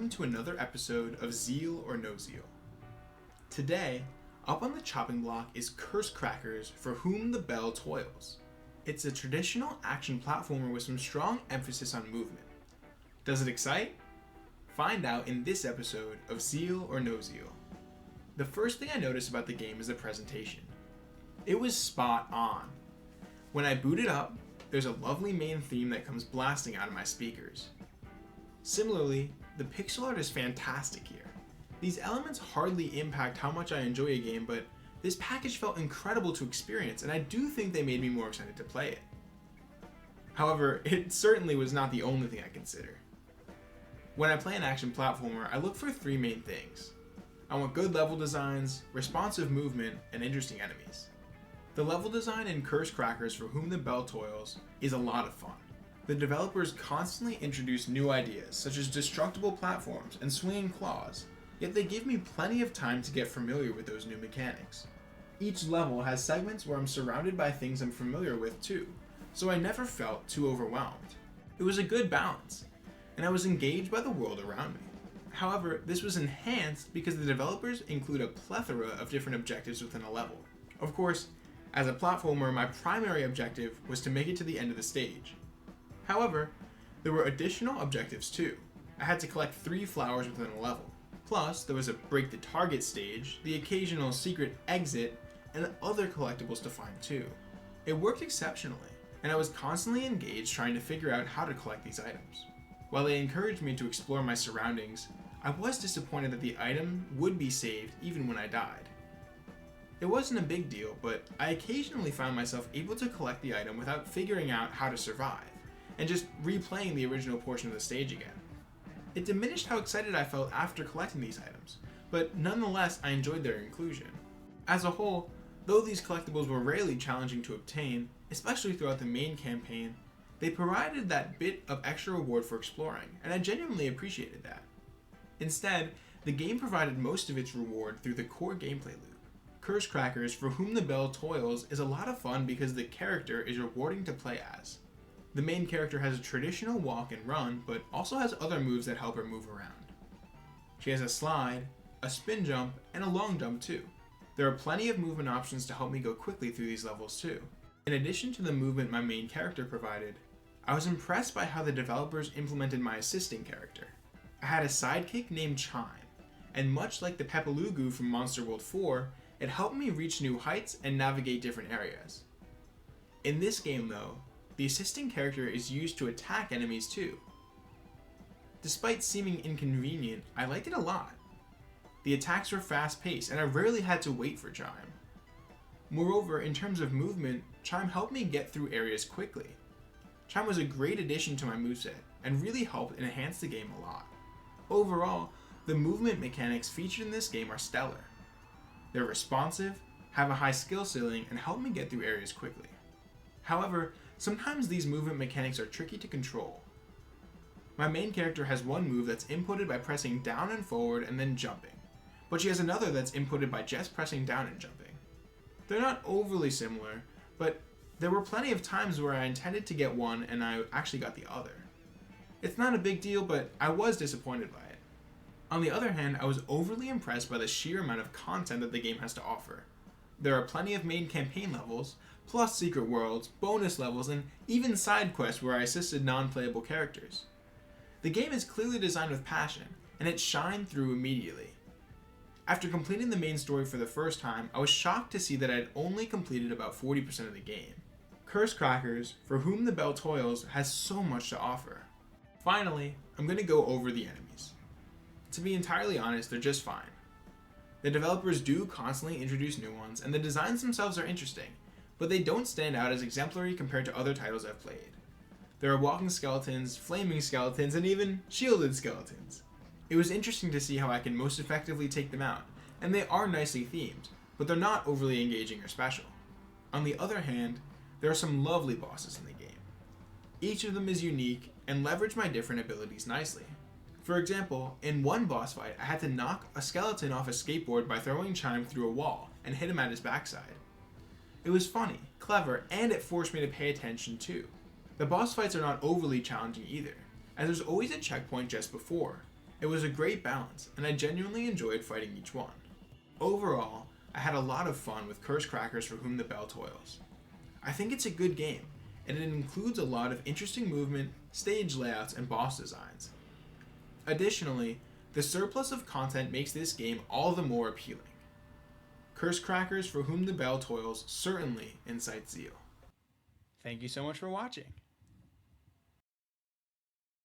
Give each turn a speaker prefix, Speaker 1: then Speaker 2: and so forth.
Speaker 1: welcome to another episode of Zeal or No Zeal. Today, up on the chopping block is Curse Crackers for Whom the Belle Toils. It's a traditional action platformer with some strong emphasis on movement. Does it excite? Find out in this episode of Zeal or No Zeal. The first thing I noticed about the game is the presentation. It was spot on. When I boot it up, there's a lovely main theme that comes blasting out of my speakers. Similarly, the pixel art is fantastic here. These elements hardly impact how much I enjoy a game, but this package felt incredible to experience, and I do think they made me more excited to play it. However, it certainly was not the only thing I consider. When I play an action platformer, I look for three main things. I want good level designs, responsive movement, and interesting enemies. The level design in Curse Crackers for Whom the Belle Toils is a lot of fun. The developers constantly introduce new ideas, such as destructible platforms and swinging claws, yet they give me plenty of time to get familiar with those new mechanics. Each level has segments where I'm surrounded by things I'm familiar with too, so I never felt too overwhelmed. It was a good balance, and I was engaged by the world around me. However, this was enhanced because the developers include a plethora of different objectives within a level. Of course, as a platformer, my primary objective was to make it to the end of the stage. However, there were additional objectives too. I had to collect 3 flowers within a level. Plus, there was a break the target stage, the occasional secret exit, and other collectibles to find too. It worked exceptionally, and I was constantly engaged trying to figure out how to collect these items. While they encouraged me to explore my surroundings, I was disappointed that the item would be saved even when I died. It wasn't a big deal, but I occasionally found myself able to collect the item without figuring out how to survive, and just replaying the original portion of the stage again. It diminished how excited I felt after collecting these items, but nonetheless I enjoyed their inclusion. As a whole, though these collectibles were rarely challenging to obtain, especially throughout the main campaign, they provided that bit of extra reward for exploring, and I genuinely appreciated that. Instead, the game provided most of its reward through the core gameplay loop. Curse Crackers for Whom the Belle Toils is a lot of fun because the character is rewarding to play as. The main character has a traditional walk and run, but also has other moves that help her move around. She has a slide, a spin jump, and a long jump too. There are plenty of movement options to help me go quickly through these levels too. In addition to the movement my main character provided, I was impressed by how the developers implemented my assisting character. I had a sidekick named Chime, and much like the Pepelugu from Monster World 4, it helped me reach new heights and navigate different areas. In this game though, the assisting character is used to attack enemies too. Despite seeming inconvenient, I liked it a lot. The attacks were fast-paced and I rarely had to wait for Chime. Moreover, in terms of movement, Chime helped me get through areas quickly. Chime was a great addition to my moveset and really helped enhance the game a lot. Overall, the movement mechanics featured in this game are stellar. They're responsive, have a high skill ceiling, and help me get through areas quickly. However, sometimes these movement mechanics are tricky to control. My main character has one move that's inputted by pressing down and forward and then jumping, but she has another that's inputted by just pressing down and jumping. They're not overly similar, but there were plenty of times where I intended to get one and I actually got the other. It's not a big deal, but I was disappointed by it. On the other hand, I was overly impressed by the sheer amount of content that the game has to offer. There are plenty of main campaign levels, plus secret worlds, bonus levels, and even side quests where I assisted non-playable characters. The game is clearly designed with passion, and it shined through immediately. After completing the main story for the first time, I was shocked to see that I had only completed about 40% of the game. Curse Crackers, for Whom the Belle Toils, has so much to offer. Finally, I'm going to go over the enemies. To be entirely honest, they're just fine. The developers do constantly introduce new ones, and the designs themselves are interesting, but they don't stand out as exemplary compared to other titles I've played. There are walking skeletons, flaming skeletons, and even shielded skeletons. It was interesting to see how I can most effectively take them out, and they are nicely themed, but they're not overly engaging or special. On the other hand, there are some lovely bosses in the game. Each of them is unique and leverage my different abilities nicely. For example, in one boss fight, I had to knock a skeleton off a skateboard by throwing Chime through a wall and hit him at his backside. It was funny, clever, and it forced me to pay attention too. The boss fights are not overly challenging either, as there's always a checkpoint just before, It was a great balance, and I genuinely enjoyed fighting each one. Overall, I had a lot of fun with Curse Crackers for Whom the Belle Toils. I think it's a good game, and it includes a lot of interesting movement, stage layouts, and boss designs. Additionally, the surplus of content makes this game all the more appealing. Curse Crackers for Whom the Belle Toils certainly incites zeal. Thank you so much for watching.